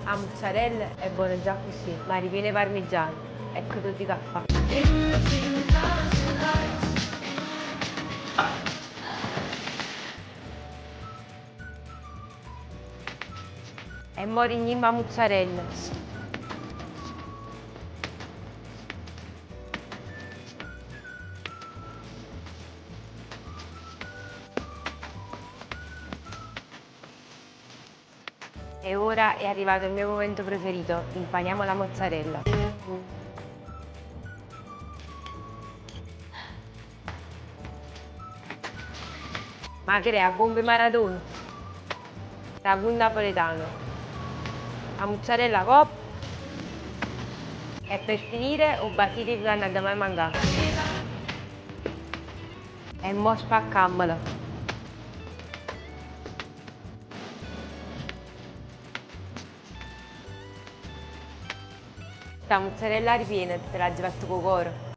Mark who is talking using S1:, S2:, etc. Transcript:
S1: La mozzarella è buona già così, ma ripiene parmigiano. Ecco tutti i caffè. E mo rignimma mozzarella. E ora è arrivato il mio momento preferito, impaniamo la mozzarella. Ma crea bombe maratona, ragù napoletano, la mozzarella cop e per finire un basilico che non da mai mangiato. E mo spaccammola. La mozzarella ripiena te la ci fatto con cuore.